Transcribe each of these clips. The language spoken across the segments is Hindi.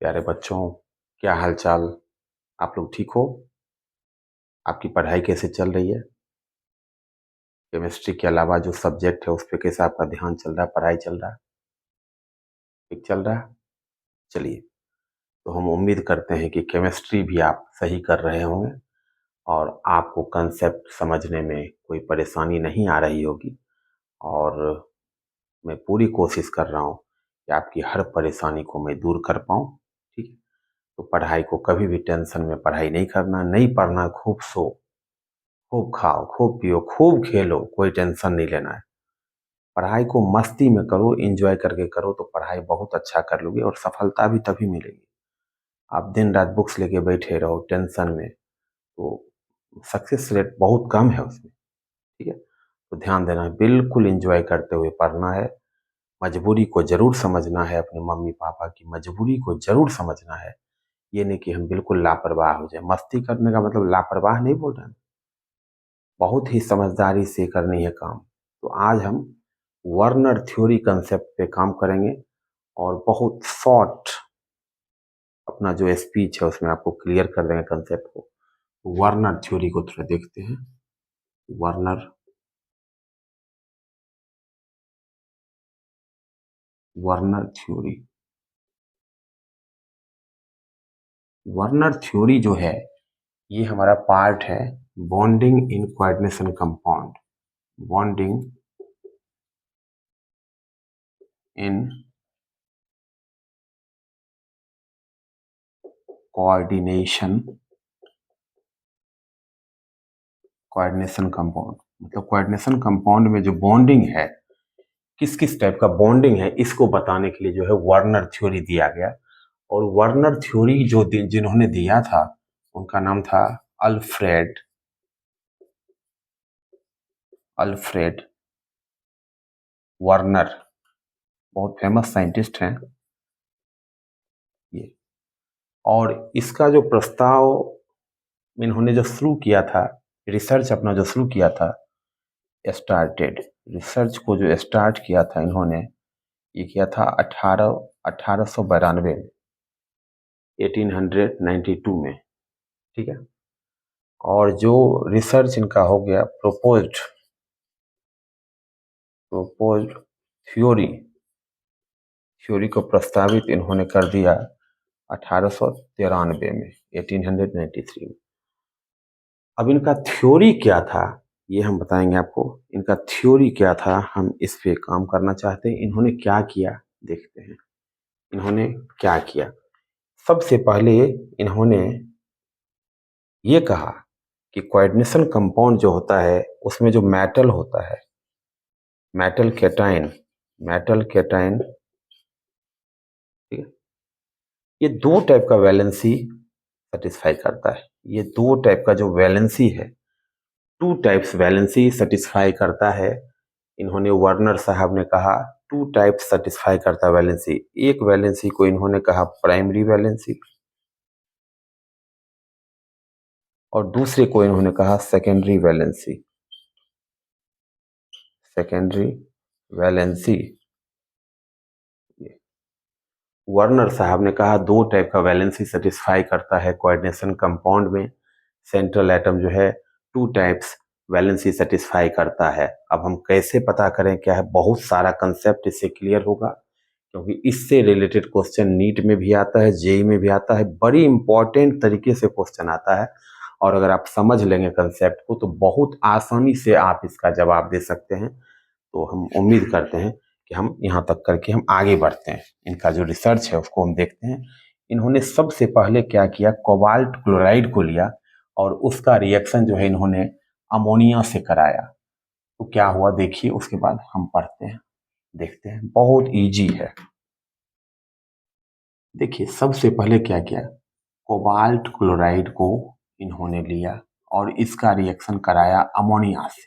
प्यारे बच्चों, क्या हालचाल? आप लोग ठीक हो? आपकी पढ़ाई कैसे चल रही है? केमिस्ट्री के अलावा जो सब्जेक्ट है उस पे कैसा आपका ध्यान चल रहा है, पढ़ाई चल रहा है? ठीक चल रहा है? चलिए, तो हम उम्मीद करते हैं कि केमिस्ट्री भी आप सही कर रहे होंगे और आपको कंसेप्ट समझने में कोई परेशानी नहीं आ रही होगी। और मैं पूरी कोशिश कर रहा हूँ कि आपकी हर परेशानी को मैं दूर कर पाऊँ। ठीक है? तो पढ़ाई को कभी भी टेंशन में पढ़ाई नहीं करना, नहीं पढ़ना, खूब सो, खूब खाओ, खूब पियो, खूब खेलो, कोई टेंशन नहीं लेना है। पढ़ाई को मस्ती में करो, एंजॉय करके करो तो पढ़ाई बहुत अच्छा कर लोगे और सफलता भी तभी मिलेगी। आप दिन रात बुक्स लेके बैठे रहो टेंशन में, तो सक्सेस रेट बहुत कम है उसमें। ठीक है? तो ध्यान देना है, बिल्कुल एंजॉय करते हुए पढ़ना है। मजबूरी को जरूर समझना है, अपने मम्मी पापा की मजबूरी को जरूर समझना है। ये नहीं कि हम बिल्कुल लापरवाह हो जाए। मस्ती करने का मतलब लापरवाह नहीं बोल रहे हैं, बहुत ही समझदारी से करनी है काम। तो आज हम वर्नर थ्योरी कंसेप्ट पे काम करेंगे और बहुत शॉर्ट अपना जो स्पीच है उसमें आपको क्लियर कर देंगे कंसेप्ट को। वर्नर थ्योरी को थोड़ा देखते हैं। Werner Werner theory Werner theory जो है ये हमारा पार्ट है bonding in coordination compound. Bonding in coordination coordination compound, मतलब कोऑर्डिनेशन कंपाउंड में जो बॉन्डिंग है, किस किस टाइप का बॉन्डिंग है, इसको बताने के लिए जो है वर्नर थ्योरी दिया गया। और वर्नर थ्योरी जो जिन्होंने दिया था उनका नाम था अल्फ्रेड अल्फ्रेड वर्नर। बहुत फेमस साइंटिस्ट हैं ये। और इसका जो प्रस्ताव इन्होंने जो शुरू किया था, रिसर्च अपना जो शुरू किया था, स्टार्टेड रिसर्च को जो स्टार्ट किया था इन्होंने, ये किया था 1892 में, 1892 में। ठीक है? और जो रिसर्च इनका हो गया, प्रोपोज्ड थ्योरी थ्योरी को प्रस्तावित इन्होंने कर दिया 1893 में, 1893 में। अब इनका थ्योरी क्या था ये हम बताएंगे आपको। इनका थ्योरी क्या था, हम इस पे काम करना चाहते हैं। इन्होंने क्या किया देखते हैं। इन्होंने क्या किया, सबसे पहले इन्होंने ये कहा कि कोऑर्डिनेशन कंपाउंड जो होता है उसमें जो मेटल होता है, मेटल कैटायन, मेटल कैटायन, ठीक है, ये दो टाइप का वैलेंसी सेटिस्फाई करता है। ये दो टाइप का जो वैलेंसी है, टू टाइप्स वैलेंसी सेटिस्फाई करता है। इन्होंने वर्नर साहब ने कहा टू टाइप सेटिस्फाई करता है वैलेंसी। एक वैलेंसी को इन्होंने कहा प्राइमरी वैलेंसी और दूसरे को इन्होंने कहा secondary valency. Secondary valency, Werner साहब ने कहा दो टाइप का वैलेंसी सेटिस्फाई करता है कोऑर्डिनेशन कंपाउंड में। सेंट्रल एटम जो है टू टाइप्स वैलेंसी सेटिस्फाई करता है। अब हम कैसे पता करें क्या है, बहुत सारा कंसेप्ट इससे क्लियर होगा, क्योंकि इससे रिलेटेड क्वेश्चन नीट में भी आता है, जेई में भी आता है, बड़ी इंपॉर्टेंट तरीके से क्वेश्चन आता है। और अगर आप समझ लेंगे कंसेप्ट को तो बहुत आसानी से आप इसका जवाब दे सकते हैं। तो हम उम्मीद करते हैं कि हम यहाँ तक करके हम आगे बढ़ते हैं। इनका जो रिसर्च है उसको हम देखते हैं। इन्होंने सबसे पहले क्या किया, कोबाल्ट क्लोराइड को लिया और उसका रिएक्शन जो है इन्होंने अमोनिया से कराया। तो क्या हुआ देखिए, उसके बाद हम पढ़ते हैं, देखते हैं, बहुत इजी है। देखिए सबसे पहले क्या किया, कोबाल्ट क्लोराइड को इन्होंने लिया और इसका रिएक्शन कराया अमोनिया से।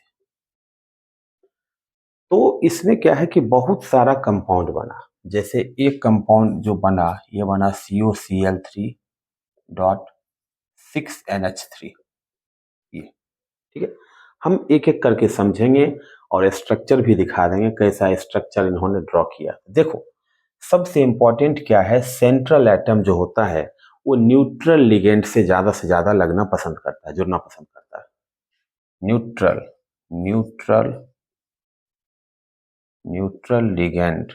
तो इसमें क्या है कि बहुत सारा कंपाउंड बना। जैसे एक कंपाउंड जो बना, ये बना COCl3.6NH3। ये ठीक है, हम एक एक करके समझेंगे और स्ट्रक्चर भी दिखा देंगे कैसा स्ट्रक्चर इन्होंने ड्रॉ किया। देखो सबसे इंपॉर्टेंट क्या है, सेंट्रल एटम जो होता है वो न्यूट्रल लिगेंड से ज्यादा लगना पसंद करता है, जुड़ना पसंद करता है। Neutral neutral neutral ligand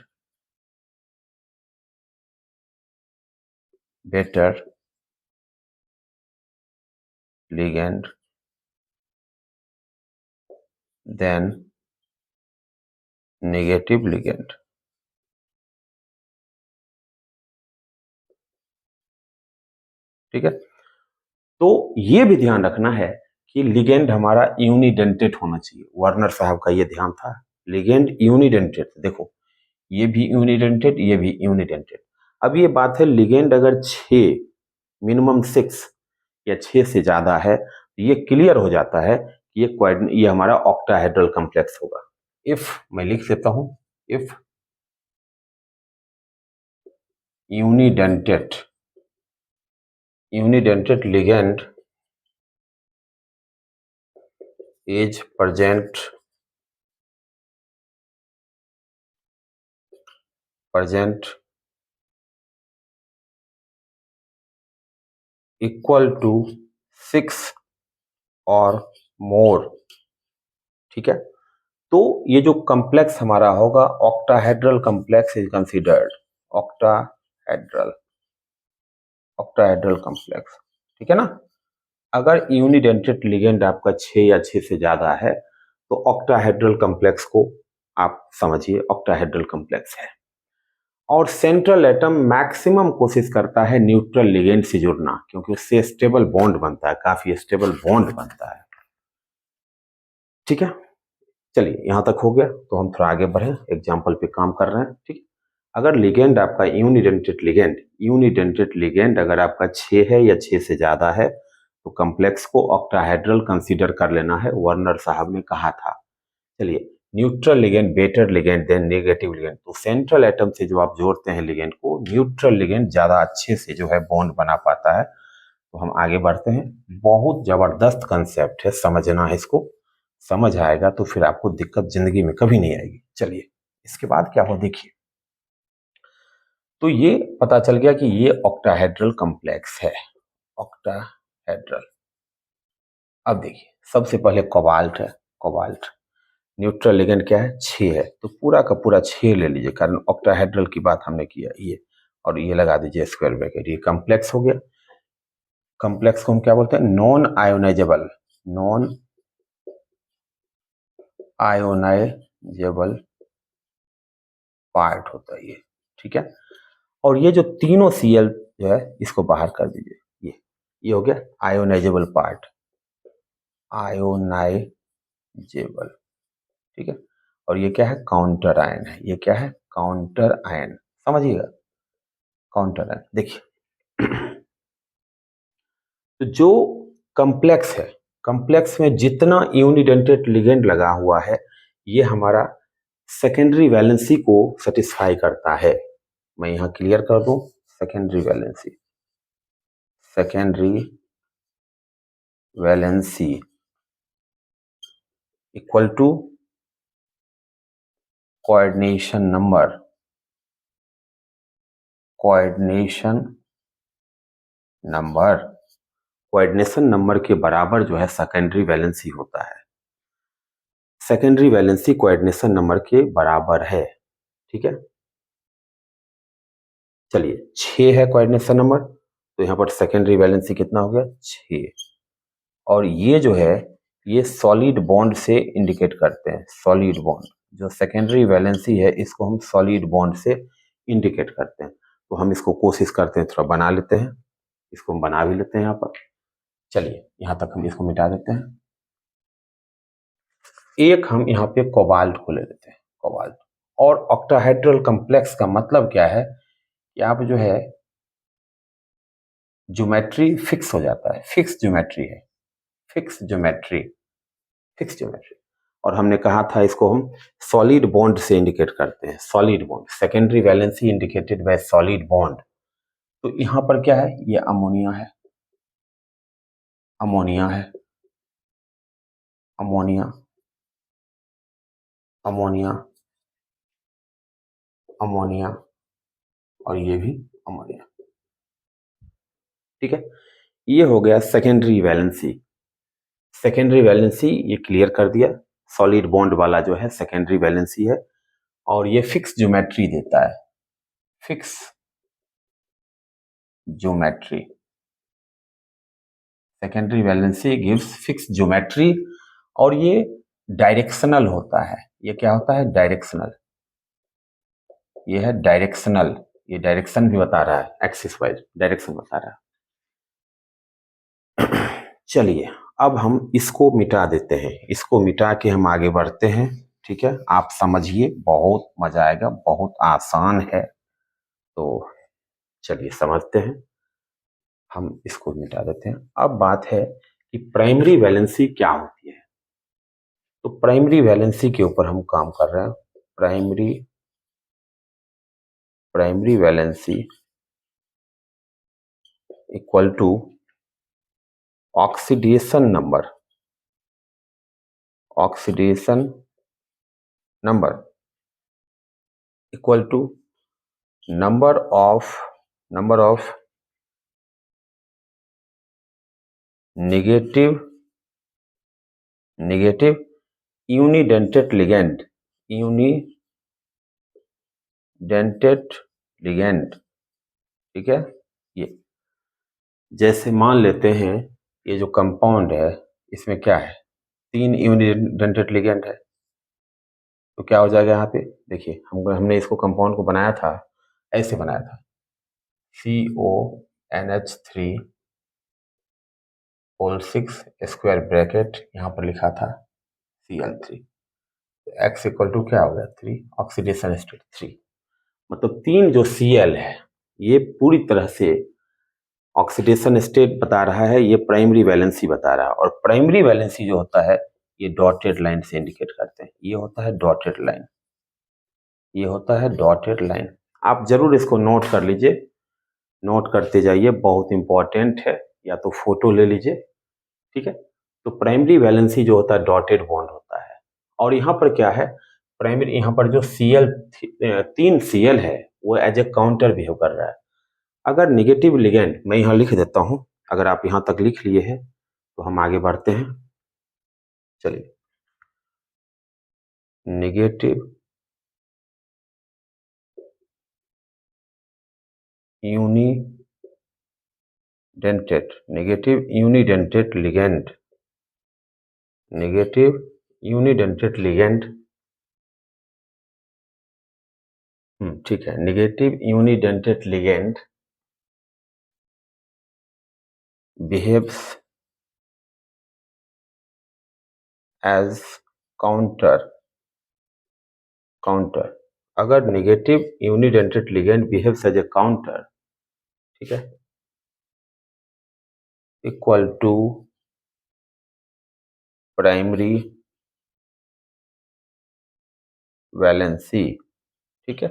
better ligand than negative ligand. ठीक है, तो ये भी ध्यान रखना है कि लिगेंड हमारा यूनिडेंटेट होना चाहिए। वार्नर साहब का ये ध्यान था, लिगेंड यूनिडेंटेट। देखो ये भी यूनिडेंटेट, ये भी यूनिडेंटेट। अब ये बात है, लिगेंड अगर 6 मिनिमम 6 या 6 से ज्यादा है तो ये क्लियर हो जाता है कि ये हमारा ऑक्टाहेड्रल कॉम्प्लेक्स होगा। इफ, मैं लिख देता हूं, if unidentate ligand is present equal to 6 और मोर। ठीक है, तो ये जो कॉम्प्लेक्स हमारा होगा octahedral complex is considered, octahedral complex. ठीक है ना, अगर यूनिडेंटेट लिगेंड आपका 6 या 6 से ज्यादा है तो ऑक्टाहेड्रल कॉम्प्लेक्स को आप समझिए ऑक्टाहेड्रल कॉम्प्लेक्स है। और सेंट्रल एटम मैक्सिमम कोशिश करता है न्यूट्रल लिगेंड से जुड़ना, क्योंकि उससे स्टेबल बॉन्ड बनता है, काफी स्टेबल बॉन्ड बनता है। ठीक है, चलिए यहां तक हो गया, तो हम थोड़ा आगे बढ़े, एग्जाम्पल पे काम कर रहे हैं। ठीक है, अगर लिगेंड आपका यूनिडेंटेट लिगेंड अगर आपका 6 है या 6 से ज्यादा है तो कॉम्प्लेक्स को ऑक्टाहेड्रल कंसीडर कर लेना है, वार्नर साहब ने कहा था। चलिए, neutral ligand better ligand than negative ligand, तो सेंट्रल एटम से जो आप जोड़ते हैं लिगेंड को, न्यूट्रल लिगेंड ज्यादा अच्छे से जो है बॉन्ड बना पाता है। तो हम आगे बढ़ते हैं, बहुत जबरदस्त कंसेप्ट है, समझना है इसको, समझ आएगा तो फिर आपको दिक्कत जिंदगी में कभी नहीं आएगी। चलिए इसके बाद क्या हो देखिए, तो ये पता चल गया कि ये ऑक्टाहेड्रल कॉम्प्लेक्स है, ऑक्टाहेड्रल। अब देखिए, सबसे पहले कोबाल्ट है, कोबाल्ट न्यूट्रल लिगेंड क्या है, 6 है, तो पूरा का पूरा 6 ले लीजिए, कारण ऑक्टाहेड्रल की बात हमने किया, ये और ये लगा दीजिए स्क्वायर ब्रैकेट, ये कॉम्प्लेक्स हो गया। कॉम्प्लेक्स को हम क्या बोलते हैं, non ionisable, non ionisable part होता है ये। ठीक है, और ये जो तीनों Cl जो है इसको बाहर कर दीजिए, ये हो गया आयोनाइजेबल पार्ट, आयोनाइजेबल। ठीक है, और ये क्या है, काउंटर आयन है, ये क्या है, काउंटर आयन, समझिएगा, काउंटर आयन। देखिए तो जो कॉम्प्लेक्स है, कॉम्प्लेक्स में जितना यूनिडेंटेट लिगेंड लगा हुआ है ये हमारा सेकेंडरी वैलेंसी को सेटिस्फाई करता है। मैं यहां क्लियर कर दूं, secondary valency equal to coordination number के बराबर जो है सेकेंडरी वैलेंसी होता है, सेकेंडरी वैलेंसी कोऑर्डिनेशन नंबर के बराबर है। ठीक है, चलिए 6 है कोऑर्डिनेशन नंबर, तो यहां पर सेकेंडरी वैलेंसी कितना हो गया, 6। और ये जो है ये सॉलिड बॉन्ड से इंडिकेट करते हैं, सॉलिड बॉन्ड, जो सेकेंडरी वैलेंसी है इसको हम सॉलिड बॉन्ड से इंडिकेट करते हैं। तो हम इसको कोशिश करते हैं थोड़ा बना लेते हैं, इसको हम बना भी लेते हैं यहाँ पर। चलिए यहां तक हम इसको मिटा देते हैं, एक हम यहाँ पे कोबाल्ट को ले लेते हैं, कोबाल्ट। और ऑक्टाहेड्रल कॉम्प्लेक्स का मतलब क्या है कि आप जो है ज्योमेट्री फिक्स हो जाता है, फिक्स ज्योमेट्री है, फिक्स ज्योमेट्री, फिक्स ज्योमेट्री। और हमने कहा था इसको हम सॉलिड बॉन्ड से इंडिकेट करते हैं, solid bond, secondary valency indicated by solid bond. तो यहां पर क्या है, ये अमोनिया है, अमोनिया है, अमोनिया, अमोनिया, अमोनिया, और ये भी अमोनिया। ठीक है, ये हो गया सेकेंडरी वैलेंसी। सेकेंडरी वैलेंसी ये क्लियर कर दिया, सॉलिड बॉन्ड वाला जो है सेकेंडरी वैलेंसी है, और ये फिक्स ज्योमेट्री देता है, fix geometry. Secondary valency gives fix geometry, और ये डायरेक्शनल होता है। ये क्या होता है? डायरेक्शनल। ये है डायरेक्शनल, ये डायरेक्शन भी बता रहा है, एक्सिस वाइज डायरेक्शन बता रहा है। चलिए अब हम इसको मिटा देते हैं, इसको मिटा के हम आगे बढ़ते हैं। ठीक है, आप समझिए, बहुत मजा आएगा, बहुत आसान है। तो चलिए समझते हैं, हम इसको मिटा देते हैं। अब बात है कि प्राइमरी वैलेंसी क्या होती है। तो प्राइमरी वैलेंसी के ऊपर हम काम कर रहे हैं। Primary valency equal to oxidation number, oxidation number equal to number of negative unidentate ligand, ठीक है। ये जैसे मान लेते हैं ये जो कंपाउंड है इसमें क्या है, 3 यूनिडेंटेड लिगेंड है। तो क्या हो जाएगा यहाँ पे, देखिए हमने इसको कंपाउंड को बनाया था, ऐसे बनाया था, CONH3 होल 6 स्क्वायर ब्रैकेट, यहाँ पर लिखा था Cl3। तो X इक्वल टू क्या हो गया, 3, ऑक्सीडेशन स्टेट 3। मतलब 3 जो Cl है ये पूरी तरह से ऑक्सीडेशन स्टेट बता रहा है, ये प्राइमरी वैलेंसी बता रहा है। और प्राइमरी वैलेंसी जो होता है ये डॉटेड लाइन से इंडिकेट करते हैं, ये होता है डॉटेड लाइन, ये होता है डॉटेड लाइन। आप जरूर इसको नोट कर लीजिए, नोट करते जाइए, बहुत इंपॉर्टेंट है, या तो फोटो ले लीजिए। ठीक है, तो प्राइमरी वैलेंसी जो होता है डॉटेड बॉन्ड होता है। और यहाँ पर क्या है, प्राइमरी यहाँ पर जो Cl 3 Cl है वो एज ए काउंटर बिहेव कर रहा है। अगर नेगेटिव लिगेंड, मैं यहाँ लिख देता हूँ, अगर आप यहाँ तक लिख लिए हैं तो हम आगे बढ़ते हैं। चलिए, नेगेटिव यूनिडेंटेड लिगेंड, ठीक है, negative unidentate ligand behaves as counter. अगर negative unidentate ligand behaves as a counter, ठीक है, इक्वल टू प्राइमरी वैलेंसी। ठीक है,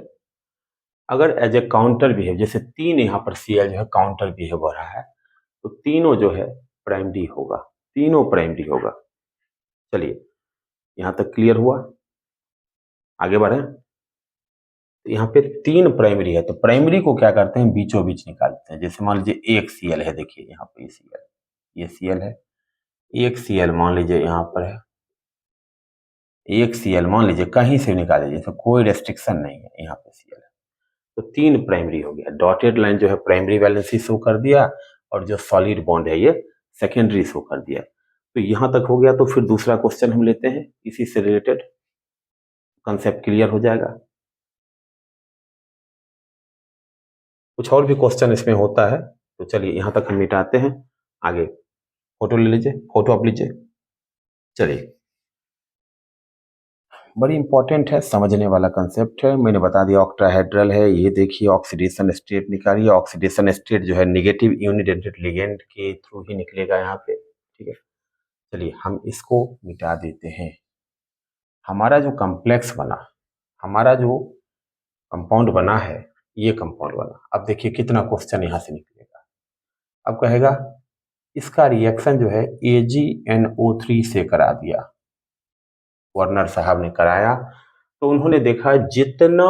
अगर एज ए काउंटर बिहेव, जैसे 3 यहाँ पर Cl जो है काउंटर बिहेव हो रहा है, तो तीनों जो है प्राइमरी होगा, तीनों प्राइमरी होगा। चलिए यहां तक क्लियर हुआ, आगे बढ़े। तो यहाँ पे 3 प्राइमरी है, तो प्राइमरी को क्या करते हैं, बीचों बीच निकालते हैं। जैसे मान लीजिए एक Cl है, देखिए यहाँ पे ये Cl है, एक Cl मान लीजिए यहाँ पर है, एक Cl मान लीजिए कहीं से निकाल लीजिए, तो कोई रेस्ट्रिक्शन नहीं है, यहाँ पे Cl है। तो 3 प्राइमरी हो गया, डॉटेड लाइन जो है प्राइमरी वैलेंसी शो कर दिया, और जो सॉलिड बॉन्ड है ये सेकेंडरी शो कर दिया। तो यहां तक हो गया, तो फिर दूसरा क्वेश्चन हम लेते हैं, इसी से रिलेटेड कंसेप्ट क्लियर हो जाएगा। कुछ और भी क्वेश्चन इसमें होता है, तो चलिए यहां तक हम मिटाते हैं, आगे फोटो ले लीजिए, फोटो आप लीजिए। चलिए, बड़ी इंपॉर्टेंट है, समझने वाला कंसेप्ट है, मैंने बता दिया ऑक्टाहेड्रल है। ये देखिए ऑक्सीडेशन स्टेट निकालिए, ऑक्सीडेशन स्टेट जो है नेगेटिव यूनिडेंटेड लिगेंड के थ्रू ही निकलेगा यहाँ पे। ठीक है, चलिए हम इसको मिटा देते हैं। हमारा जो कॉम्प्लेक्स बना, हमारा जो कंपाउंड बना है, ये कंपाउंड बना। अब देखिए कितना क्वेश्चन यहाँ से निकलेगा। अब कहेगा इसका रिएक्शन जो है AgNO3 से करा दिया, वर्नर साहब ने कराया, तो उन्होंने देखा जितना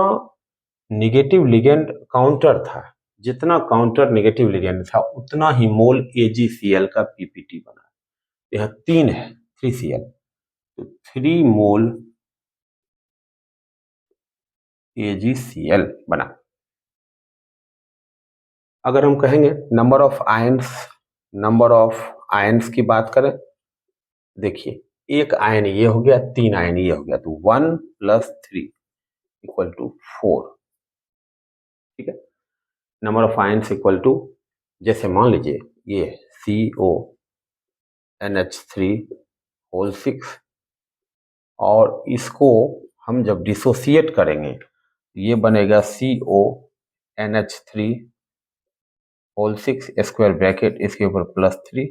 नेगेटिव लिगेंड काउंटर था, जितना काउंटर नेगेटिव लिगेंड था उतना ही मोल AgCl का पीपीटी बना। यह 3 है 3Cl, तो 3 मोल AgCl बना। अगर हम कहेंगे नंबर ऑफ आयन्स की बात करें, देखिए एक आयन ये हो गया, 3 आयन ये हो गया, तो 1 + 3 = 4। ठीक है, number of ions equal to, जैसे मान लीजिए ये CONH3 6 और इसको हम जब डिसोसिएट करेंगे ये बनेगा CONH3 स्क्वायर ब्रैकेट, इसके ऊपर +3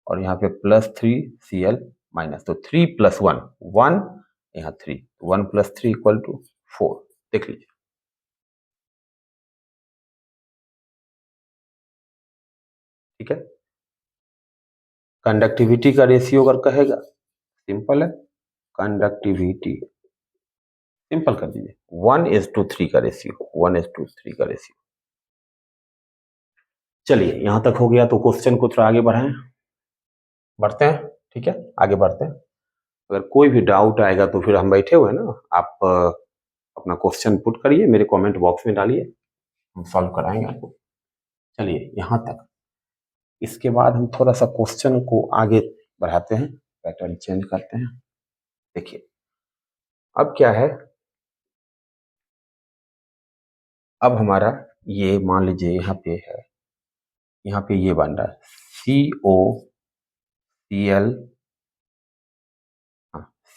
और यहाँ पे +3Cl माइनस, तो 3 + 1 1, यहाँ 3, 1 + 3 = 4। देख लीजिए, ठीक है। कंडक्टिविटी का रेशियो अगर कहेगा, सिंपल है, कंडक्टिविटी सिंपल कर दीजिए, 1:3 का रेशियो, 1:3 का रेशियो। चलिए यहां तक हो गया, तो क्वेश्चन को थोड़ा आगे बढ़ते हैं, ठीक है, आगे बढ़ते हैं। अगर कोई भी डाउट आएगा तो फिर हम बैठे हुए हैं ना, आप अपना क्वेश्चन पुट करिए, मेरे कमेंट बॉक्स में डालिए, हम सॉल्व कराएंगे आपको। चलिए यहां तक, इसके बाद हम थोड़ा सा क्वेश्चन को आगे बढ़ाते हैं, पैटर्न चेंज करते हैं। देखिए अब क्या है, अब हमारा ये मान लीजिए यहाँ पे है, यहाँ पे ये बन रहा है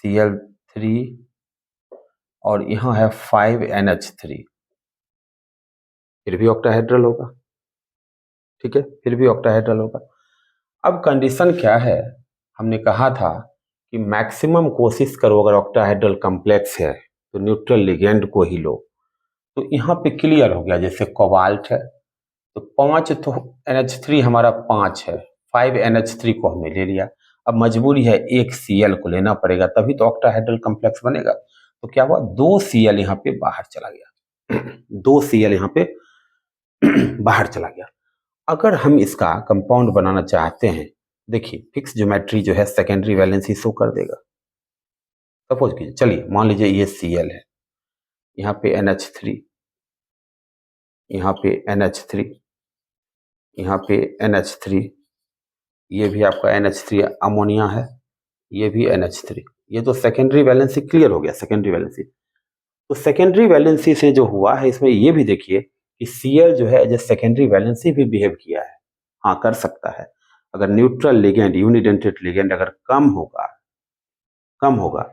Cl3 और यहाँ है 5NH3, फिर भी ऑक्टाहेड्रल होगा, ठीक है, फिर भी ऑक्टाहेड्रल होगा। अब कंडीशन क्या है, हमने कहा था कि मैक्सिमम कोशिश करो अगर ऑक्टाहेड्रल कॉम्प्लेक्स है तो न्यूट्रल लिगेंड को ही लो। तो यहाँ पे क्लियर हो गया, जैसे कोबाल्ट है तो 5, तो NH3 हमारा 5 है, 5NH3 को हमने ले लिया। अब मजबूरी है एक Cl को लेना पड़ेगा, तभी तो ऑक्टाहेड्रल कॉम्प्लेक्स बनेगा। तो क्या हुआ, 2 Cl यहाँ पे बाहर चला गया 2 Cl यहाँ पे बाहर चला गया। अगर हम इसका कंपाउंड बनाना चाहते हैं, देखिए फिक्स ज्योमेट्री जो है सेकेंडरी वैलेंसी शो कर देगा। सपोज कीजिए, चलिए मान लीजिए ये Cl है, यहाँ पे NH3, यहाँ पे NH3, यहाँ पे NH3, ये भी आपका NH3 अमोनिया है, ये भी NH3, ये तो सेकेंडरी वैलेंसी क्लियर हो गया, सेकेंडरी वैलेंसी। तो सेकेंडरी वैलेंसी से जो हुआ है, इसमें ये भी देखिए कि Cl जो है एज सेकेंडरी वैलेंसी भी बिहेव किया है। हाँ कर सकता है, अगर न्यूट्रल लिगेंड, यूनिडेंटेड लिगेंड अगर कम होगा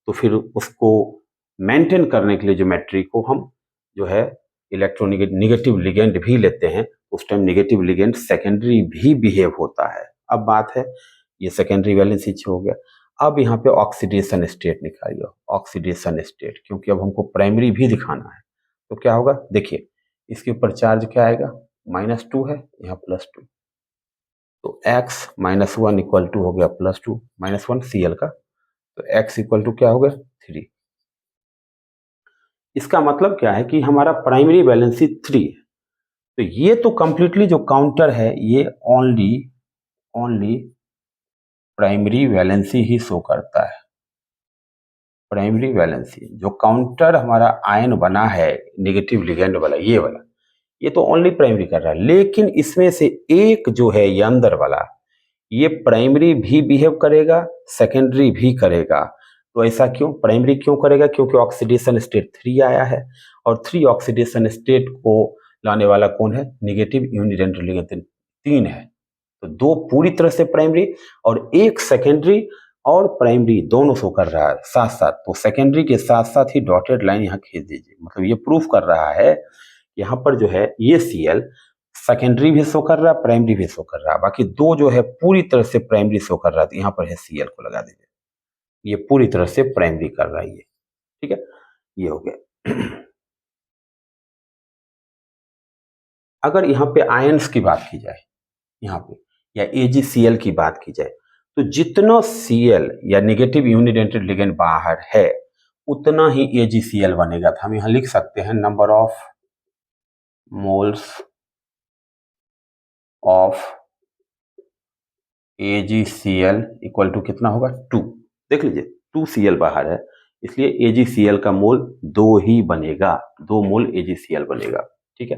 तो फिर उसको मेंटेन करने के लिए ज्योमेट्री को हम जो है इलेक्ट्रोनेगेटिव लिगेंड भी लेते हैं, उस टाइम नेगेटिव लिगेंड सेकेंडरी भी बिहेव होता है। अब बात है, ये सेकेंडरी वैलेंसी हो गया। अब यहाँ पे ऑक्सीडेशन स्टेट निकालिए, ऑक्सीडेशन स्टेट, क्योंकि अब हमको प्राइमरी भी दिखाना है। तो क्या होगा, देखिए इसके ऊपर चार्ज क्या आएगा, -2 है, यहाँ +2, तो x -1 = हो गया +2, -1 Cl का, तो x = क्या हो गया 3। इसका मतलब क्या है कि हमारा प्राइमरी वैलेंसी 3 है। तो ये तो कंप्लीटली जो काउंटर है ये ओनली प्राइमरी वैलेंसी ही शो करता है। प्राइमरी वैलेंसी जो काउंटर हमारा आयन बना है नेगेटिव लिगेंड वाला, ये वाला, ये तो ओनली प्राइमरी कर रहा है। लेकिन इसमें से एक जो है ये अंदर वाला, ये प्राइमरी भी बिहेव करेगा, सेकेंडरी भी करेगा। तो ऐसा क्यों, प्राइमरी क्यों करेगा, क्योंकि ऑक्सीडेशन स्टेट 3 आया है, और 3 ऑक्सीडेशन स्टेट को लाने वाला कौन है, नेगेटिव यूनिडेंटल लिगेंड 3 है। तो 2 पूरी तरह से प्राइमरी और एक सेकेंडरी, और प्राइमरी दोनों शो कर रहा है साथ साथ। तो सेकेंडरी के साथ साथ ही डॉटेड लाइन यहाँ खींच दीजिए, मतलब ये प्रूफ कर रहा है यहाँ पर जो है ये Cl सेकेंडरी भी शो कर रहा है, प्राइमरी भी शो कर रहा है। बाकी 2 जो है पूरी तरह से प्राइमरी शो कर रहा है, तो यहाँ पर है Cl को लगा दीजिए, ये पूरी तरह से प्राइमरी कर रहा है ये, ठीक है, ये हो गया। अगर यहाँ पे आयंस की बात की जाए, यहाँ पे या AgCl की बात की जाए, तो जितना Cl या नेगेटिव यूनिडेंटेड लिगेंड बाहर है उतना ही AgCl बनेगा। तो हम यहाँ लिख सकते हैं number of moles of AgCl equal to कितना होगा 2। देख लीजिए 2Cl बाहर है, इसलिए AgCl का मोल 2 ही बनेगा, 2 मोल AgCl बनेगा। ठीक है।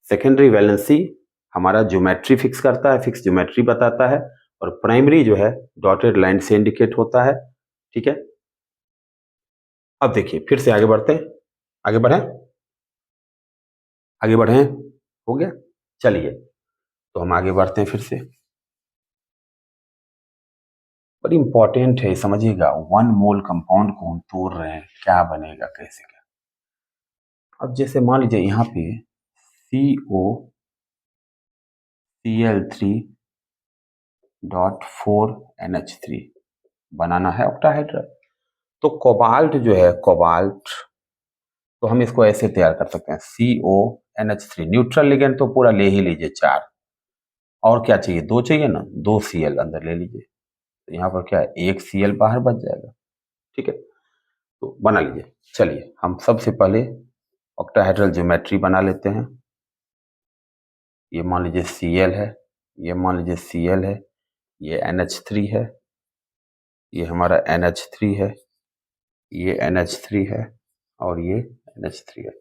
सेकेंडरी वैलेंसी हमारा ज्योमेट्री फिक्स करता है, फिक्स ज्योमेट्री बताता है, और प्राइमरी जो है डॉटेड लाइन से इंडिकेट होता है। ठीक है। अब देखिए फिर से आगे बढ़ते हैं, आगे बढ़े, आगे बढ़े, हो गया। चलिए तो हम आगे बढ़ते हैं फिर से। बड़ी इंपॉर्टेंट है, समझिएगा। 1 मोल कंपाउंड को हम तोड़ रहे हैं, क्या बनेगा, कैसे क्या। अब जैसे मान लीजिए यहाँ पे COCl3.4NH3 बनाना है ऑक्टाहेड्रल। तो कोबाल्ट जो है, कोबाल्ट, तो हम इसको ऐसे तैयार कर सकते हैं CONH3, न्यूट्रल लिगेंड तो पूरा ले ही लीजिए 4, और क्या चाहिए, 2 चाहिए ना, 2 Cl अंदर ले लीजिए। तो यहाँ पर क्या है, 1 Cl बाहर बच जाएगा। ठीक है, तो बना लीजिए। चलिए हम सबसे पहले ऑक्टाहेड्रल ज्योमेट्री बना लेते हैं। ये मान लीजिए Cl है, ये मान लीजिए Cl है, ये NH3 है, ये हमारा NH3 है, ये NH3 है, और ये NH3 है।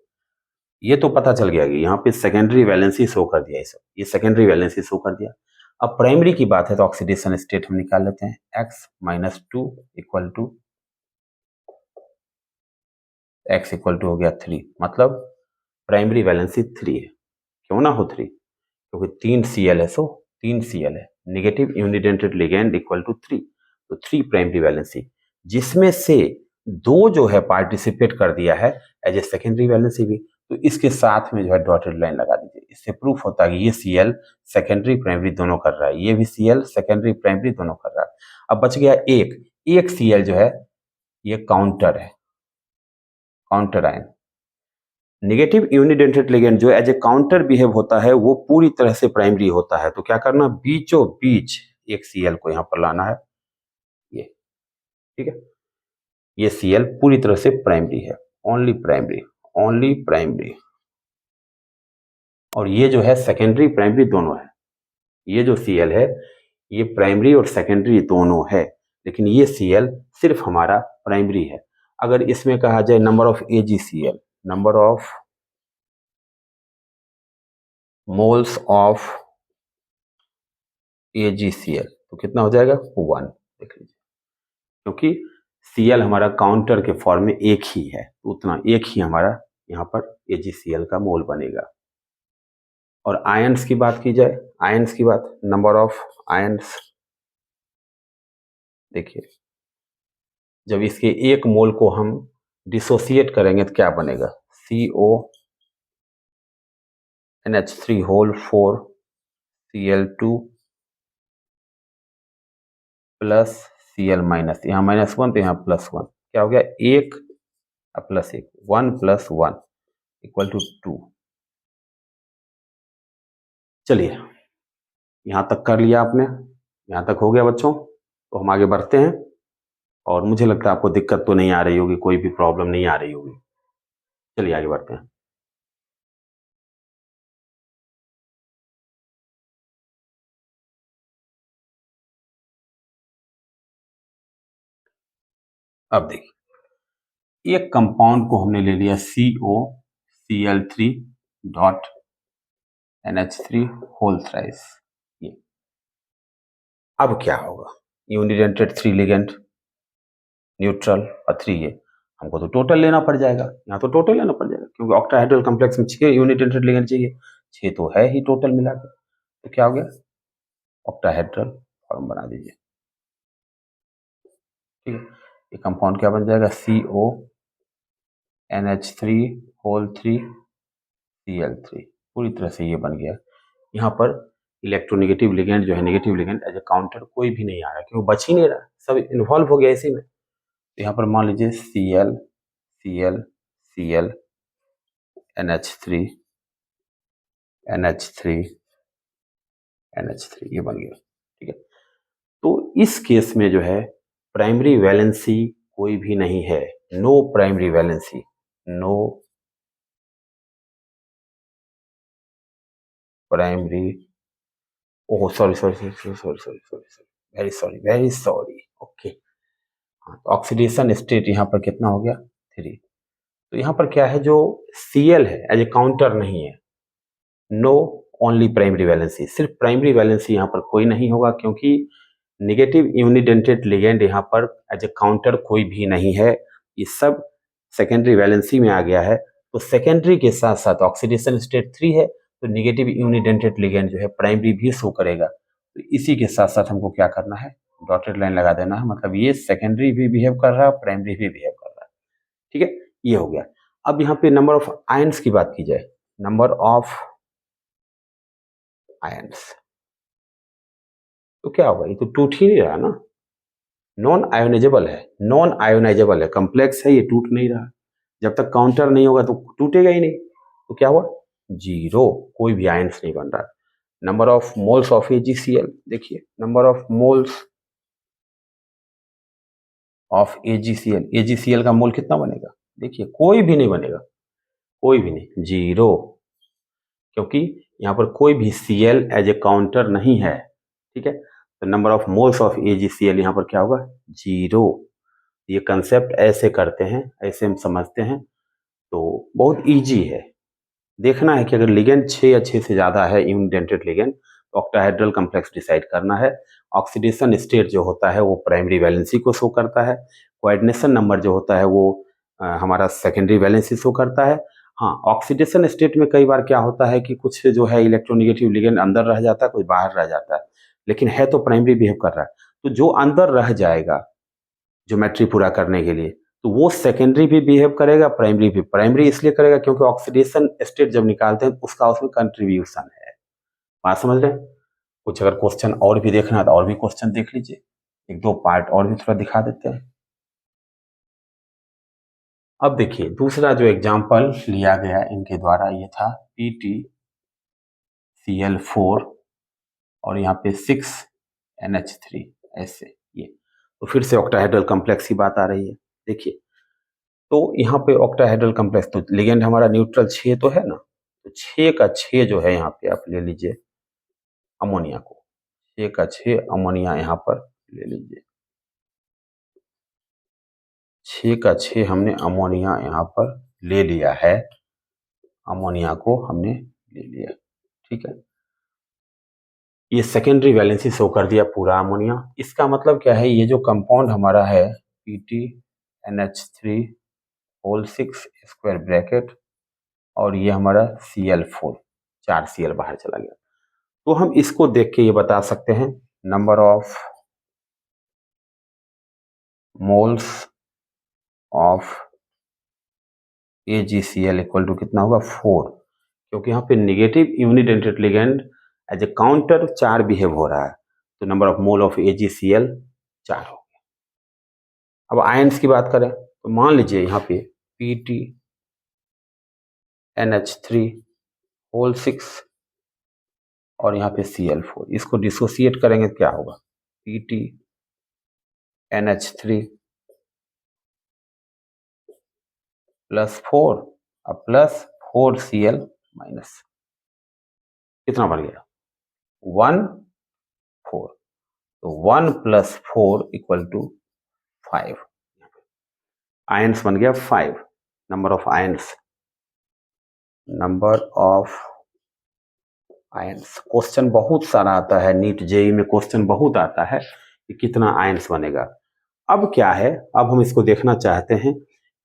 ये तो पता चल गया कि यहाँ पे सेकेंडरी वैलेंसी शो कर दिया, ये सेकेंडरी वैलेंसी शो कर दिया। अब प्राइमरी की बात है तो ऑक्सीडेशन स्टेट हम निकाल लेते हैं, X-2 equal to X equal to हो गया 3, मतलब प्राइमरी वैलेंसी 3 है। क्यों ना हो 3, क्योंकि 3 Cl है, सो 3 Cl है, negative unidentate ligand equal to 3, तो 3 प्राइमरी वैलेंसी, जिसमें से 2 जो है पार्टिसिपेट कर दिया है एज ए सेकेंडरी वैलेंसी भी। तो इसके साथ में जो है डॉटेड लाइन लगा दीजिए। इससे प्रूफ होता है कि ये Cl सेकेंडरी प्राइमरी दोनों कर रहा है, ये भी Cl सेकेंडरी प्राइमरी दोनों कर रहा है। अब बच गया एक Cl जो है ये काउंटर है, counter ion. Negative unidentate ligand जो एज ए काउंटर बिहेव होता है वो पूरी तरह से प्राइमरी होता है। तो क्या करना, बीचों बीच एक Cl को यहां पर लाना है, ये। ठीक है, ये Cl पूरी तरह से प्राइमरी है, ओनली प्राइमरी, ओनली प्राइमरी। और ये जो है सेकेंडरी प्राइमरी दोनों है। ये जो Cl है ये प्राइमरी और सेकेंडरी दोनों है, लेकिन ये Cl सिर्फ हमारा प्राइमरी है। अगर इसमें कहा जाए number of AgCl, number of moles of AgCl, तो कितना हो जाएगा, 1। देख लीजिए, क्योंकि Cl हमारा काउंटर के फॉर्म में एक ही है, तो उतना एक ही हमारा यहाँ पर AgCl का मोल बनेगा। और आयंस की बात की जाए, आयंस की बात, नंबर ऑफ आयंस, देखिए जब इसके एक मोल को हम डिसोसिएट करेंगे तो क्या बनेगा, CONH3 whole 4 Cl2 plus Cl minus, यहाँ -1 तो यहाँ +1, क्या हो गया, एक प्लस एक, 1 + 1 इक्वल टू 2। चलिए यहां तक कर लिया आपने, यहां तक हो गया बच्चों। तो हम आगे बढ़ते हैं, और मुझे लगता है आपको दिक्कत तो नहीं आ रही होगी, कोई भी प्रॉब्लम नहीं आ रही होगी। चलिए आगे बढ़ते हैं। अब देखिए एक कंपाउंड को हमने ले लिया COCl3.NH3 होल थ्राइस, ये। अब क्या होगा, यूनिडेंटेड 3 लिगेंड, न्यूट्रल और 3 ये, हमको तो टोटल लेना पड़ जाएगा, यहाँ तो टोटल लेना पड़ जाएगा, क्योंकि ऑक्टाहेड्रल कॉम्प्लेक्स में 6 यूनिडेंटेड लिगेंड चाहिए, 6 तो है ही टोटल मिला के। तो क्या हो गया, ऑक्टाहेड्रल फॉर्म बना दीजिए। ठीक है, ये कंपाउंड क्या बन जाएगा, CONH3 होल 3 Cl3, पूरी तरह से ये बन गया। यहाँ पर इलेक्ट्रोनेगेटिव लिगेंड जो है, negative ligand as a counter कोई भी नहीं आ रहा, क्योंकि बच ही नहीं रहा, सब इन्वॉल्व हो गया इसी में। तो यहाँ पर मान लीजिए Cl Cl Cl NH3 NH3 NH3 ये बन गया। ठीक है, तो इस केस में जो है प्राइमरी वैलेंसी कोई भी नहीं है, no primary valency, no primary, oh sorry sorry sorry sorry sorry sorry sorry, very sorry, okay. हाँ, तो ऑक्सीडेशन स्टेट यहाँ पर कितना हो गया 3। तो यहाँ पर क्या है, जो Cl है एज ए काउंटर नहीं है, नो ओनली प्राइमरी वैलेंसी, सिर्फ प्राइमरी वैलेंसी यहाँ पर कोई नहीं होगा, क्योंकि नेगेटिव यूनिडेंटेड लिगेंड यहाँ पर एज ए काउंटर कोई भी नहीं है, ये सब सेकेंडरी वैलेंसी में आ गया है। तो सेकेंडरी के साथ साथ ऑक्सीडेशन स्टेट 3 है, तो नेगेटिव यूनिडेंटेड लिगेंड जो है प्राइमरी भी शो करेगा। तो इसी के साथ साथ हमको क्या करना है, डॉटेड लाइन लगा देना है, मतलब ये सेकेंडरी भी बिहेव कर रहा है, प्राइमरी भी बिहेव कर रहा है, ठीक है, ये हो गया। अब यहाँ पे नंबर ऑफ आयंस की बात की जाए, नंबर ऑफ आयंस, तो क्या होगा, ये तो टूट ही नहीं रहा ना, नॉन आयोनाइजेबल है, नॉन आयोनाइजेबल है, कम्प्लेक्स है, ये टूट नहीं रहा। जब तक काउंटर नहीं होगा तो टूटेगा ही नहीं, तो क्या हुआ, 0, कोई भी आयंस नहीं बन रहा। Number of moles of AgCl, देखिए number of moles of AgCl का मोल कितना बनेगा, देखिए कोई भी नहीं बनेगा, कोई भी नहीं, 0, क्योंकि यहाँ पर कोई भी Cl एज ए काउंटर नहीं है, ठीक है। तो number of moles of AgCl यहाँ पर क्या होगा, 0। ये कंसेप्ट ऐसे करते हैं, ऐसे हम समझते हैं, तो बहुत इजी है। देखना है कि अगर लिगेंड 6 या 6 से ज़्यादा है यूनिडेंटेड लिगेंड, तो ऑक्टाहेड्रल कम्प्लेक्स डिसाइड करना है। ऑक्सीडेशन स्टेट जो होता है वो प्राइमरी वैलेंसी को शो करता है, कोऑर्डिनेशन नंबर जो होता है वो हमारा सेकेंडरी वैलेंसी शो करता है। हाँ, ऑक्सीडेशन स्टेट में कई बार क्या होता है कि कुछ जो है इलेक्ट्रोनेगेटिव लिगेंड अंदर रह जाता है, कुछ बाहर रह जाता है, लेकिन है तो प्राइमरी बिहेव कर रहा है। तो जो अंदर रह जाएगा ज्योमेट्री पूरा करने के लिए, तो वो सेकेंडरी भी बिहेव करेगा, प्राइमरी भी। प्राइमरी इसलिए करेगा क्योंकि ऑक्सीडेशन स्टेट जब निकालते हैं उसका उसमें कंट्रीब्यूशन है। बात समझ रहे हैं? कुछ अगर क्वेश्चन और भी देखना है तो और भी क्वेश्चन देख लीजिए, एक दो पार्ट और भी थोड़ा दिखा देते हैं। अब देखिए दूसरा जो एग्जाम्पल लिया गया इनके द्वारा, ये था PtCl4 और यहाँ पे 6NH3, ऐसे ये। तो फिर से ऑक्टाहेड्रल कम्प्लेक्स की बात आ रही है। देखिए तो यहाँ पे ऑक्टाहेड्रल कम्प्लेक्स, तो लिगेंड हमारा न्यूट्रल 6 तो है ना, तो 6 का 6 जो है यहाँ पे आप ले लीजिए अमोनिया को, 6 का 6 अमोनिया यहाँ पर ले लीजिए, 6 का 6 हमने अमोनिया यहाँ पर ले लिया है, अमोनिया को हमने ले लिया, ठीक है। ये सेकेंडरी वैलेंसी शो कर दिया पूरा अमोनिया। इसका मतलब क्या है, ये जो कंपाउंड हमारा है PtNH3 होल 6 स्क्वायर ब्रैकेट और ये हमारा Cl4, 4 Cl बाहर चला गया। तो हम इसको देख के ये बता सकते हैं number of moles of AgCl equal to कितना होगा 4, क्योंकि यहाँ पे negative unidentate ligand as a counter 4 behave हो रहा है, तो number of mole of AgCl 4 हो गया। अब आयंस की बात करें तो मान लीजिए यहाँ पे PtNH3 होल 6 और यहाँ पे Cl4, इसको डिसोसिएट करेंगे तो क्या होगा, PtNH3 प्लस 4 और प्लस 4Cl माइनस, कितना बढ़ गया 1 4, तो 1 प्लस 4 इक्वल टू 5, आयंस बन गया 5। Number of ions, number of ions, question बहुत सारा आता है, नीट जेई में क्वेश्चन बहुत आता है कि कितना आयंस बनेगा। अब क्या है, अब हम इसको देखना चाहते हैं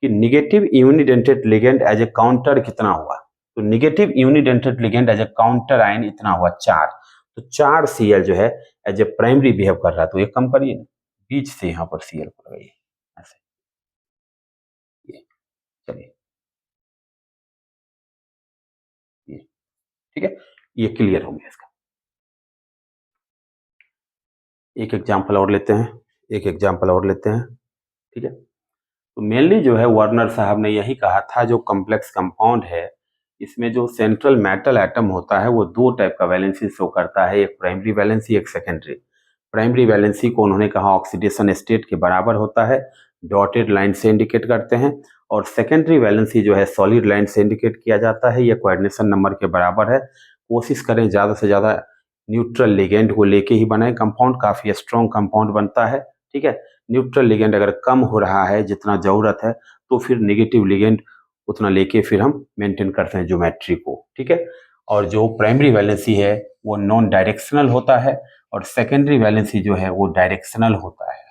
कि negative unidentate ligand as a counter कितना हुआ। तो negative unidentate ligand as a counter ion इतना हुआ 4, तो 4 Cl जो है एज ए प्राइमरी बिहेव कर रहा है, तो ये कम करिए ना, बीच से यहाँ पर Cl को लगाइए ऐसे, ये चलिए ये, ठीक है, ये क्लियर हो गया। इसका एक एग्जाम्पल और लेते हैं, एक एग्जाम्पल और लेते हैं, ठीक है। तो मेनली जो है वर्नर साहब ने यही कहा था, जो कॉम्प्लेक्स कंपाउंड है इसमें जो सेंट्रल मेटल एटम होता है वो 2 टाइप का वैलेंसी शो करता है, एक प्राइमरी वैलेंसी एक सेकेंडरी। प्राइमरी वैलेंसी को उन्होंने कहा ऑक्सीडेशन स्टेट के बराबर होता है, डॉटेड लाइन से इंडिकेट करते हैं। और सेकेंडरी वैलेंसी जो है सॉलिड लाइन से इंडिकेट किया जाता है, ये कोऑर्डिनेशन नंबर के बराबर है। कोशिश करें ज़्यादा से ज़्यादा न्यूट्रल लिगेंड को लेके ही बनाएं कंपाउंड, काफ़ी स्ट्रॉन्ग कंपाउंड बनता है। ठीक है, न्यूट्रल लिगेंड अगर कम हो रहा है जितना ज़रूरत है तो फिर नेगेटिव लिगेंड उतना लेके फिर हम मेंटेन करते हैं ज्योमेट्री को। ठीक है, और जो प्राइमरी वैलेंसी है वो नॉन डायरेक्शनल होता है और सेकेंडरी वैलेंसी जो है वो डायरेक्शनल होता है।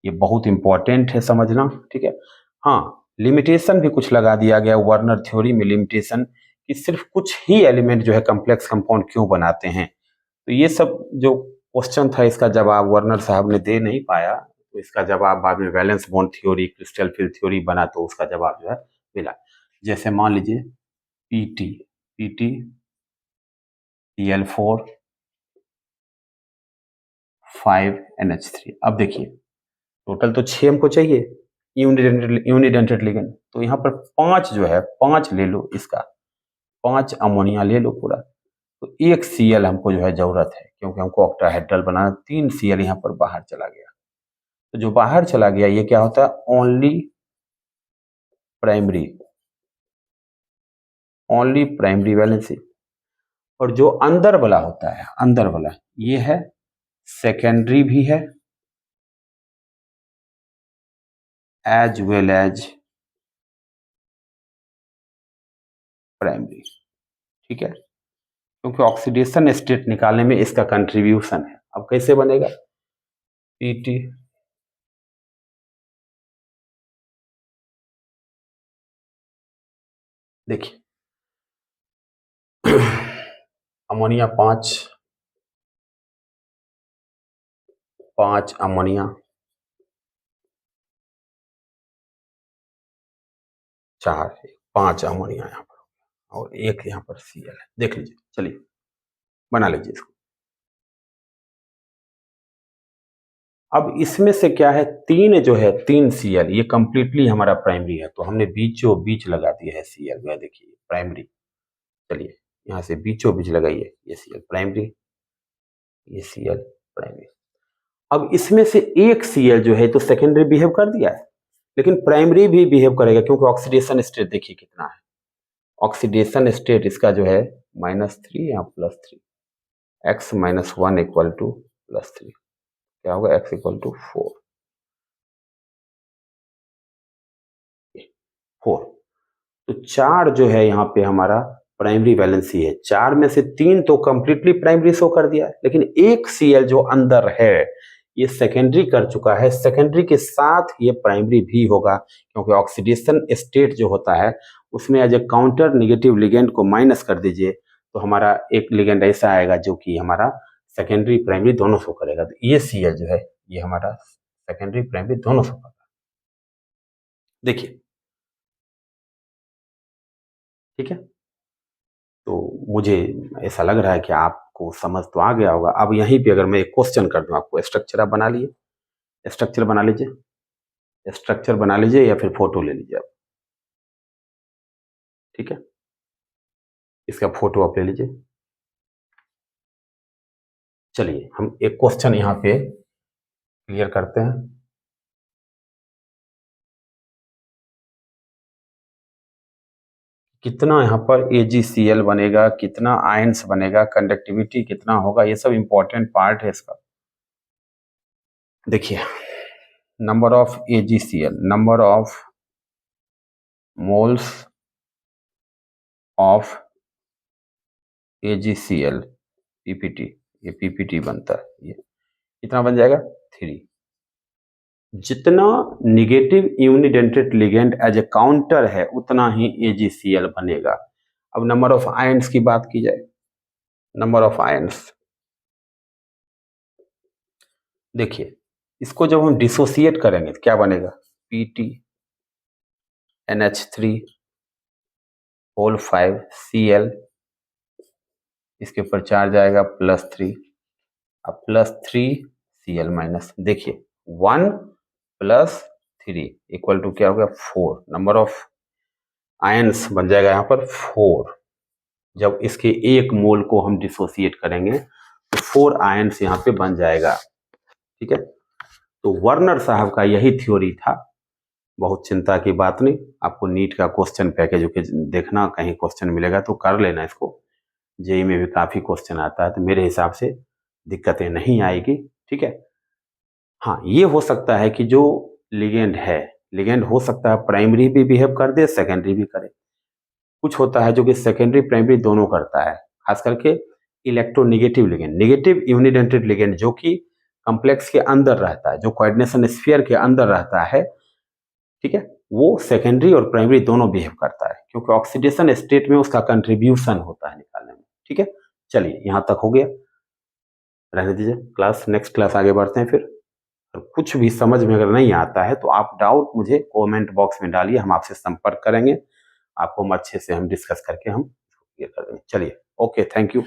ये बहुत इंपॉर्टेंट है समझना। ठीक है, हाँ, लिमिटेशन भी कुछ लगा दिया गया वर्नर थ्योरी में, लिमिटेशन कि सिर्फ कुछ ही एलिमेंट जो है कॉम्प्लेक्स कंपाउंड क्यों बनाते हैं। तो ये सब जो क्वेश्चन था इसका जवाब वर्नर साहब ने दे नहीं पाया, तो इसका जवाब बाद में valence bond theory, crystal field theory बना तो उसका जवाब जो है मिला। जैसे मान लीजिए पीटी पीटी Cl4 5NH3। अब देखिए टोटल तो 6 हमको चाहिए यूनिडेंटेड लिगेंड, तो यहाँ पर 5 जो है 5 ले लो, इसका 5 अमोनिया ले लो पूरा, तो 1 Cl हमको जो है जरूरत है क्योंकि हमको ऑक्टाहेड्रल बनाना। 3 Cl यहाँ पर बाहर चला गया, तो जो बाहर चला गया ये क्या होता है, ओनली प्राइमरी वैलेंसी। और जो अंदर वाला होता है, अंदर वाला ये है सेकेंडरी भी है एज वेल एज प्राइमरी। ठीक है, क्योंकि ऑक्सीडेशन स्टेट निकालने में इसका कंट्रीब्यूशन है। अब कैसे बनेगा, पीटी देखिए अमोनिया 5 अमोनिया 4, 5 अमोनिया यहाँ पर और 1 यहाँ पर Cl है। देख लीजिए, चलिए बना लीजिए इसको। अब इसमें से क्या है, 3 जो है 3 Cl ये कंप्लीटली हमारा प्राइमरी है, तो हमने बीचों बीच लगा दिया है Cl में। देखिए प्राइमरी, चलिए यहाँ से बीचों बीच लगाइए, ये Cl प्राइमरी, ये Cl प्राइमरी। अब इसमें से 1 Cl जो है तो सेकेंडरी बिहेव कर दिया है, लेकिन प्राइमरी भी बिहेव करेगा क्योंकि ऑक्सीडेशन स्टेट देखिए कितना है। ऑक्सीडेशन स्टेट इसका जो है -3 या +3, x - 1 इक्वल टू +3, क्या होगा x इक्वल टू 4। तो 4 जो है यहाँ पे हमारा प्राइमरी वैलेंसी है। 4 में से 3 तो कंप्लीटली प्राइमरी शो कर दिया है, लेकिन 1 Cl जो अंदर है ये सेकेंडरी कर चुका है। सेकेंडरी के साथ ये प्राइमरी भी होगा क्योंकि ऑक्सीडेशन स्टेट जो होता है उसमें as a counter negative ligand को माइनस कर दीजिए तो हमारा एक लिगेंड ऐसा आएगा जो कि हमारा सेकेंडरी प्राइमरी दोनों शो करेगा। तो ये Cl जो है ये हमारा सेकेंडरी प्राइमरी दोनों शो करेगा। देखिए ठीक है, तो मुझे ऐसा लग रहा है कि आपको समझ तो आ गया होगा। अब यहीं पे अगर मैं एक क्वेश्चन कर दूं आपको, स्ट्रक्चर आप बना लिए, स्ट्रक्चर बना लीजिए, स्ट्रक्चर बना लीजिए या फिर फोटो ले लीजिए आप। ठीक है, इसका फोटो आप ले लीजिए। चलिए हम एक क्वेश्चन यहाँ पे क्लियर करते हैं। कितना यहाँ पर AgCl बनेगा, कितना आयंस बनेगा, कंडक्टिविटी कितना होगा, ये सब इंपॉर्टेंट पार्ट है इसका। देखिए number of AgCl, number of moles of AgCl PPT, ये PPT बनता है, ये कितना बन जाएगा 3। जितना negative unidentate ligand as a counter है उतना ही AgCl बनेगा। अब नंबर ऑफ आयंस की बात की जाए, नंबर ऑफ आयंस देखिए इसको जब हम डिसोसिएट करेंगे तो क्या बनेगा, PT NH3 होल 5 Cl, इसके ऊपर चार्ज आएगा +3, अब +3 Cl माइनस, देखिए 1 + 3 इक्वल टू क्या होगा 4। नंबर ऑफ आयंस बन जाएगा यहाँ पर 4। जब इसके 1 मोल को हम डिसोसिएट करेंगे तो 4 आयन्स यहाँ पे बन जाएगा। ठीक है, तो वर्नर साहब का यही थ्योरी था। बहुत चिंता की बात नहीं, आपको नीट का क्वेश्चन पैकेज देखना, कहीं क्वेश्चन मिलेगा तो कर लेना इसको। जेई में भी काफी क्वेश्चन आता है, तो मेरे हिसाब से दिक्कतें नहीं आएगी। ठीक है, हाँ ये हो सकता है कि जो लिगेंड है, लिगेंड हो सकता है प्राइमरी भी बिहेव कर दे, सेकेंडरी भी करे। कुछ होता है जो कि सेकेंडरी प्राइमरी दोनों करता है, खास करके electronegative ligand, negative unidentate ligand जो कि कॉम्प्लेक्स के अंदर रहता है, जो कोऑर्डिनेशन स्फीयर के अंदर रहता है। ठीक है, वो सेकेंडरी और प्राइमरी दोनों बिहेव करता है, क्योंकि ऑक्सीडेशन स्टेट में उसका कंट्रीब्यूशन होता है निकालने में। ठीक है, चलिए यहां तक हो गया, रहने दीजिए क्लास, नेक्स्ट क्लास आगे बढ़ते हैं फिर। और कुछ भी समझ में अगर नहीं आता है तो आप डाउट मुझे कमेंट बॉक्स में डालिए, हम आपसे संपर्क करेंगे, आपको हम अच्छे से हम डिस्कस करके हम क्लियर कर देंगे। चलिए, ओके, थैंक यू।